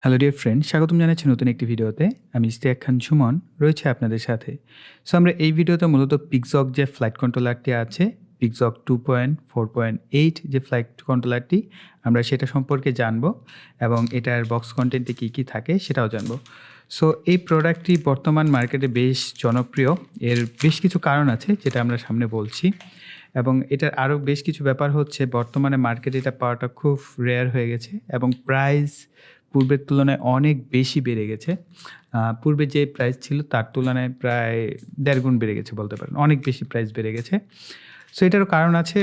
Hello dear friend, স্বাগতম জানাচ্ছি নতুন একটি ভিডিওতে। আমি ইশতিয়াক খান সুমন রয়েছে আপনাদের সাথে। সো আমরা এই ভিডিওতে মূলত Pixhawk যে ফ্লাইট কন্ট্রোলারটি আছে, Pixhawk 2.4.8 যে ফ্লাইট কন্ট্রোলারটি, আমরা সেটা সম্পর্কে জানবো এবং এটার বক্স কন্টেন্টে কী থাকে সেটাও জানবো। সো এই প্রোডাক্টটি বর্তমান মার্কেটে বেশ জনপ্রিয়। এর বেশ কিছু কারণ আছে যেটা আমরা সামনে বলছি এবং এটার আরও বেশ কিছু ব্যাপার হচ্ছে বর্তমানে মার্কেটে এটা পাওয়াটা খুব রেয়ার হয়ে গেছে এবং প্রাইস পূর্বের তুলনায় অনেক বেশি বেড়ে গেছে। পূর্বে যে প্রাইস ছিল তার তুলনায় প্রায় ১.৫ গুণ বেড়ে গেছে বলতে পারেন। অনেক বেশি প্রাইস বেড়ে গেছে। সো এটারও কারণ আছে,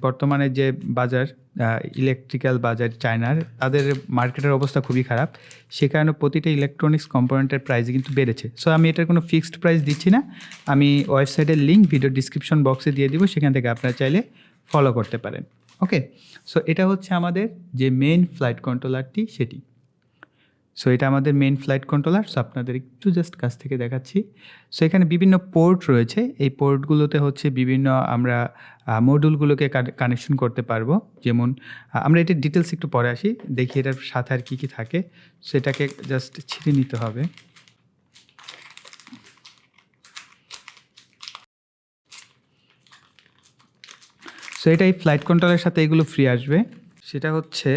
বর্তমানে যে বাজার, ইলেকট্রিক্যাল বাজার চায়নার, তাদের মার্কেটের অবস্থা খুবই খারাপ। সে কারণে প্রতিটা ইলেকট্রনিক্স কম্পোনেন্টের প্রাইস কিন্তু বেড়েছে। সো আমি এটার কোনো ফিক্সড প্রাইস দিচ্ছি না। আমি ওয়েবসাইটের লিঙ্ক ভিডিও ডিসক্রিপশন বক্সে দিয়ে দিব, সেখান থেকে আপনারা চাইলে ফলো করতে পারেন। ওকে, সো এটা হচ্ছে আমাদের যে মেইন ফ্লাইট কন্ট্রোলারটি সেটি। সো এটা আমাদের মেইন ফ্লাইট কন্ট্রোলার। সো আপনাদের একটু জাস্ট কাছ থেকে দেখাচ্ছি। সো এখানে বিভিন্ন পোর্ট রয়েছে। এই পোর্টগুলোতে হচ্ছে বিভিন্ন আমরা মডিউলগুলোকে কানেকশন করতে পারবো। যেমন আমরা এটার ডিটেলস একটু পরে আসি, দেখি এটার সাথে আর কী থাকে। সেটাকে জাস্ট ছিঁড়ে নিতে হবে। সো এটা এই ফ্লাইট কন্ট্রোলের সাথে এগুলো ফ্রি আসবে। সেটা হচ্ছে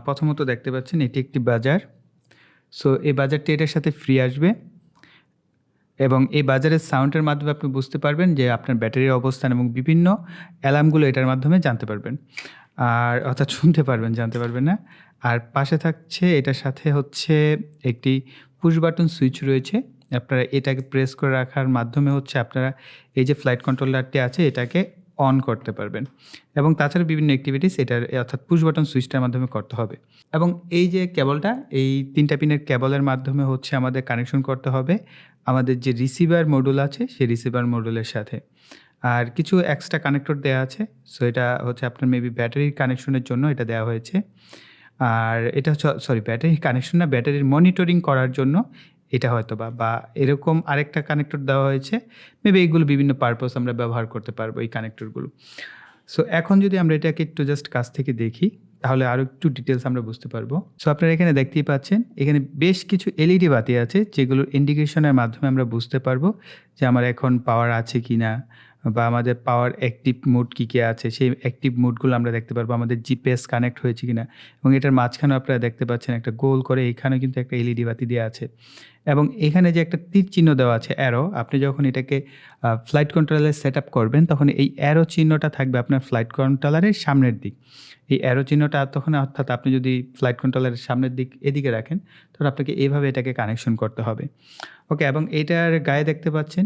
প্রথমত দেখতে পাচ্ছেন এটি একটি বাজার। সো এই বাজারটি এটার সাথে ফ্রি আসবে এবং এই বাজারের সাউন্ডের মাধ্যমে আপনি বুঝতে পারবেন যে আপনার ব্যাটারির অবস্থান এবং বিভিন্ন অ্যালার্মগুলো এটার মাধ্যমে জানতে পারবেন, আর অর্থাৎ শুনতে পারবেন, জানতে পারবেন না। আর পাশে থাকছে এটার সাথে হচ্ছে একটি পুশ বাটন সুইচ রয়েছে। আপনারা এটাকে প্রেস করে রাখার মাধ্যমে হচ্ছে আপনারা এই যে ফ্লাইট কন্ট্রোলারটি আছে এটাকে অন করতে পারবেন এবং তাছাড়া বিভিন্ন অ্যাক্টিভিটিস এটার অর্থাৎ পুশ বাটন সুইচটার মাধ্যমে করতে হবে। এবং এই যে কেবলটা, এই 3টা পিনের কেবলের মাধ্যমে হচ্ছে আমাদের কানেকশন করতে হবে আমাদের যে রিসিভার মডিউল আছে সেই রিসিভার মডিউলের সাথে। আর কিছু এক্সট্রা কানেক্টর দেওয়া আছে। সো এটা হচ্ছে আপনার মেবি ব্যাটারির কানেকশনের জন্য এটা দেওয়া হয়েছে। আর এটা হচ্ছে ব্যাটারির কানেকশন না, ব্যাটারির মনিটরিং করার জন্য এটা হয়তো বা এরকম আরেকটা কানেক্টর দেওয়া হয়েছে। মেবি এইগুলো বিভিন্ন পারপাস আমরা ব্যবহার করতে পারবো এই কানেক্টরগুলো। সো এখন যদি আমরা এটাকে একটু জাস্ট কাছ থেকে দেখি তাহলে আরও একটু ডিটেলস আমরা বুঝতে পারবো। সো আপনারা এখানে দেখতেই পাচ্ছেন এখানে বেশ কিছু এলইডি বাতি আছে যেগুলোর ইন্ডিকেশনের মাধ্যমে আমরা বুঝতে পারবো যে আমার এখন পাওয়ার আছে কি না বা আমাদের পাওয়ার অ্যাক্টিভ মোড কী আছে সেই অ্যাক্টিভ মোডগুলো আমরা দেখতে পারবো, আমাদের জিপিএস কানেক্ট হয়েছে কিনা। এবং এটার মাঝখানেও আপনারা দেখতে পাচ্ছেন একটা গোল করে এখানেও কিন্তু একটা এলইডি বাতি দেওয়া আছে এবং এখানে যে একটা তীর চিহ্ন দেওয়া আছে অ্যারো, আপনি যখন এটাকে ফ্লাইট কন্ট্রোলারে সেট আপ করবেন তখন এই অ্যারো চিহ্নটা থাকবে আপনার ফ্লাইট কন্ট্রোলারের সামনের দিক। এই অ্যারো চিহ্নটা তখন অর্থাৎ আপনি যদি ফ্লাইট কন্ট্রোলারের সামনের দিক এদিকে রাখেন তখন আপনাকে এইভাবে এটাকে কানেকশন করতে হবে। ওকে, এবং এইটার গায়ে দেখতে পাচ্ছেন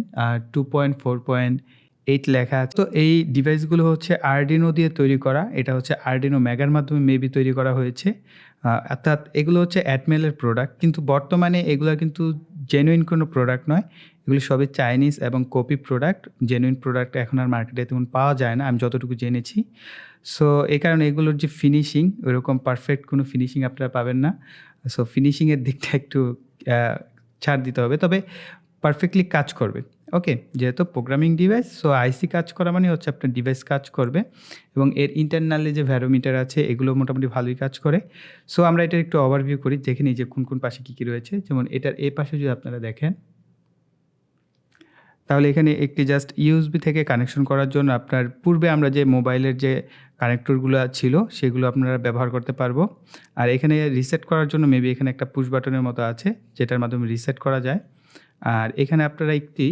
2.4.8 লেখা আছে। তো এই ডিভাইসগুলো হচ্ছে আরডিনো দিয়ে তৈরি করা। এটা হচ্ছে আরডিনো ম্যাগার মাধ্যমে মেবি তৈরি করা হয়েছে। অর্থাৎ এগুলো হচ্ছে অ্যাটমেলের প্রোডাক্ট, কিন্তু বর্তমানে এগুলো কিন্তু জেনুইন কোনো প্রোডাক্ট নয়। এগুলো সবই চাইনিজ এবং কপি প্রোডাক্ট। জেনুইন প্রোডাক্ট এখন আর মার্কেটে তেমন পাওয়া যায় না, আমি যতটুকু জেনেছি। সো এই কারণে এগুলোর যে ফিনিশিং, ওইরকম পারফেক্ট কোনো ফিনিশিং আপনারা পাবেন না। সো ফিনিশিংয়ের দিকটা একটু ছাড় দিতে হবে, তবে পারফেক্টলি কাজ করবে। ওকে, যেহেতু প্রোগ্রামিং ডিভাইস, সো আইসি কাজ করা মানে হচ্ছে আপনার ডিভাইস কাজ করবে এবং এর ইন্টারনালি যে ভ্যারোমিটার আছে এগুলো মোটামুটি ভালোই কাজ করে। সো আমরা এটার একটু ওভারভিউ করি, দেখে নিই যে কোন পাশে কী রয়েছে। যেমন এটার এই পাশে যদি আপনারা দেখেন তাহলে এখানে একটি জাস্ট ইউএসবি থেকে কানেকশন করার জন্য আপনার পূর্বে আমরা যে মোবাইলের যে কানেক্টরগুলো ছিল সেগুলো আপনারা ব্যবহার করতে পারবো। আর এখানে রিসেট করার জন্য মেবি এখানে একটা পুশ বাটনের মতো আছে যেটার মাধ্যমে রিসেট করা যায়। আর এখানে আপনারা একটি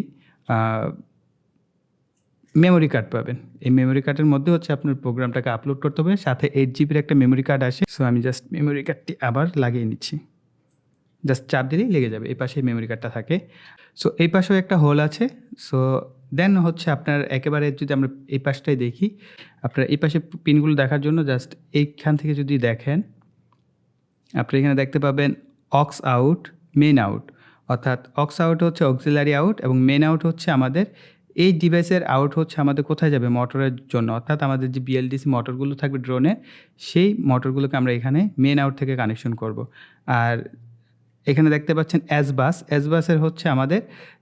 মেমোরি কার্ড পাবেন। এই মেমোরি কার্ডের মধ্যে হচ্ছে আপনার প্রোগ্রামটাকে আপলোড করতে হবে, সাথে 8 জিবির একটা মেমোরি কার্ড আসে। সো আমি জাস্ট মেমোরি কার্ডটি আবার লাগিয়ে নিচ্ছি, জাস্ট চাপ দিলেই লেগে যাবে। এই পাশে মেমোরি কার্ডটা থাকে। সো এই পাশেও একটা হোল আছে। সো দেন হচ্ছে আপনার একেবারে যদি আমরা এই পাশটাই দেখি, আপনার এই পাশে পিনগুলো দেখার জন্য জাস্ট এইখান থেকে যদি দেখেন আপনি এখানে দেখতে পাবেন অক্স আউট, মেন আউট। অর্থাৎ অক্স আউট হচ্ছে অক্সিলারি আউট এবং মেন আউট হচ্ছে আমাদের এই ডিভাইসের আউট হচ্ছে আমাদের কোথায় যাবে, মোটরের জন্য। অর্থাৎ আমাদের যে বিএলডিসি মোটরগুলো থাকবে ড্রোনের, সেই মোটরগুলোকে আমরা এখানে মেন আউট থেকে কানেকশন করব। আর এখানে দেখতে পাচ্ছেন এসবাসের হচ্ছে আমাদের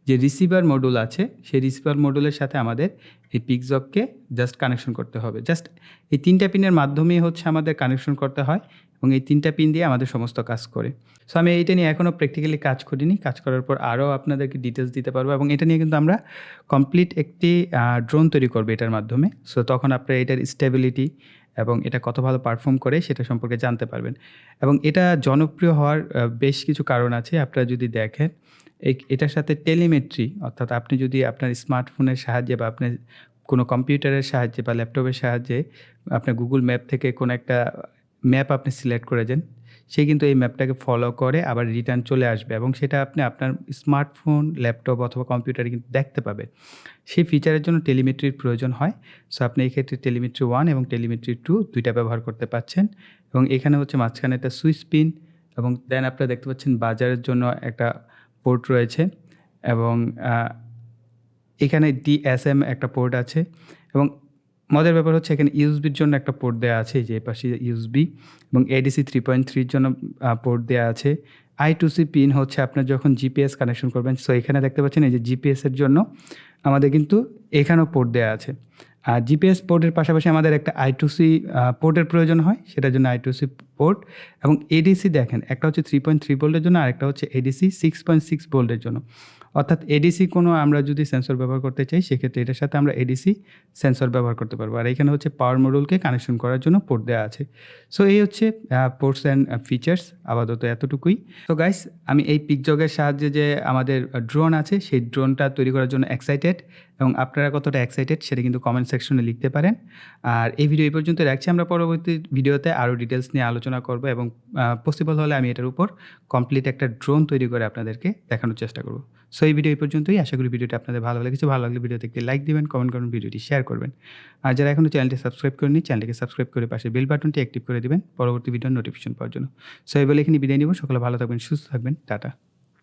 যে রিসিভার মডিউল আছে সেই রিসিভার মডিউলের সাথে আমাদের এই পিক্সহককে জাস্ট কানেকশন করতে হবে। জাস্ট এই 3টা পিনের মাধ্যমেই হচ্ছে আমাদের কানেকশন করতে হয় এবং এই 3টা পিন দিয়ে আমাদের সমস্ত কাজ করে। সো আমি এইটা নিয়ে এখনও প্র্যাকটিক্যালি কাজ করিনি। কাজ করার পর আরও আপনাদেরকে ডিটেলস দিতে পারবো এবং এটা নিয়ে কিন্তু আমরা কমপ্লিট একটি ড্রোন তৈরি করবো এটার মাধ্যমে। সো তখন আপনারা এটার স্টেবিলিটি এবং এটা কত ভালো পারফর্ম করে সেটা সম্পর্কে জানতে পারবেন। এবং এটা জনপ্রিয় হওয়ার বেশ কিছু কারণ আছে। আপনারা যদি দেখেন এটার সাথে টেলিমেট্রি, অর্থাৎ আপনি যদি আপনার স্মার্টফোনের সাহায্যে বা আপনার কোনো কম্পিউটারের সাহায্যে বা ল্যাপটপের সাহায্যে আপনার গুগল ম্যাপ থেকে কোনো একটা ম্যাপ আপনি সিলেক্ট করে দেন, সে কিন্তু এই ম্যাপটাকে ফলো করে আবার রিটার্ন চলে আসবে এবং সেটা আপনি আপনার স্মার্টফোন, ল্যাপটপ অথবা কম্পিউটারে কিন্তু দেখতে পাবে। সেই ফিচারের জন্য টেলিমেট্রির প্রয়োজন হয়। সো আপনি এই ক্ষেত্রে টেলিমেট্রি 1 এবং টেলিমেট্রি 2 দুইটা ব্যবহার করতে পারছেন এবং এখানে হচ্ছে মাঝখানে একটা সুইচ পিন এবং দেন আপনারা দেখতে পাচ্ছেন বাজারের জন্য একটা পোর্ট রয়েছে এবং এখানে DSM একটা পোর্ট আছে এবং মজার ব্যাপার হচ্ছে এখানে ইউএসবির জন্য একটা পোর্ট দেওয়া আছে, এই যে পাশে ইউএসবি এবং ADC 3.3 জন্য পোর্ট দেওয়া আছে। I2C পিন হচ্ছে আপনার যখন জিপিএস কানেকশন করবেন। সো এখানে দেখতে পাচ্ছেন এই যে জিপিএসের জন্য আমাদের কিন্তু এখানেও পোর্ট দেওয়া আছে। আর জিপিএস পোর্টের পাশাপাশি আমাদের একটা I2C পোর্টের প্রয়োজন হয়, সেটার জন্য I2C পোর্ট এবং এডিসি দেখেন একটা হচ্ছে 3.3 ভোল্টের জন্য আর একটা হচ্ছে ADC 6.6 ভোল্টের জন্য। অর্থাৎ এডিসি কোনো আমরা যদি সেন্সর ব্যবহার করতে চাই সেক্ষেত্রে এটার সাথে আমরা এডিসি সেন্সর ব্যবহার করতে পারবো। আর এখানে হচ্ছে পাওয়ার মডিউলকে কানেকশন করার জন্য পোর্ট দেওয়া আছে। সো এই হচ্ছে পোর্টস অ্যান্ড ফিচার্স, আপাতত এতটুকুই। তো গাইস, আমি এই পিকজকের সাহায্যে যে আমাদের ড্রোন আছে সেই ড্রোনটা তৈরি করার জন্য এক্সাইটেড এবং আপনারা কতটা এক্সাইটেড সেটা কিন্তু কমেন্ট সেকশনে লিখতে পারেন। আর এই ভিডিও এই পর্যন্ত রাখছি। আমরা পরবর্তী ভিডিওতে আরও ডিটেলস নিয়ে আলোচনা করব এবং পসিবল হলে আমি এটার উপর কমপ্লিট একটা ড্রোন তৈরি করে আপনাদেরকে দেখানোর চেষ্টা করব। সো এই ভিডিও এই পর্যন্তই। আশা করি ভিডিওটি আপনাদের ভালো লেগেছে। ভালো লাগলে ভিডিওতে একটি লাইক দিবেন, কমেন্ট করবেন, ভিডিওটি শেয়ার করবেন। আর যারা এখনও চ্যানেলটি সাবস্ক্রাইব করেনি চ্যানেলটিকে সাবস্ক্রাইব করে পাশে বেল বাটনটি অ্যাক্টিভ করে দিবেন পরবর্তী ভিডিওর নোটিফিকেশন পাওয়ার জন্য। সো এই বলে এখানে বিদায় নিব। সকলে ভালো থাকবেন, সুস্থ থাকবেন। টাটা।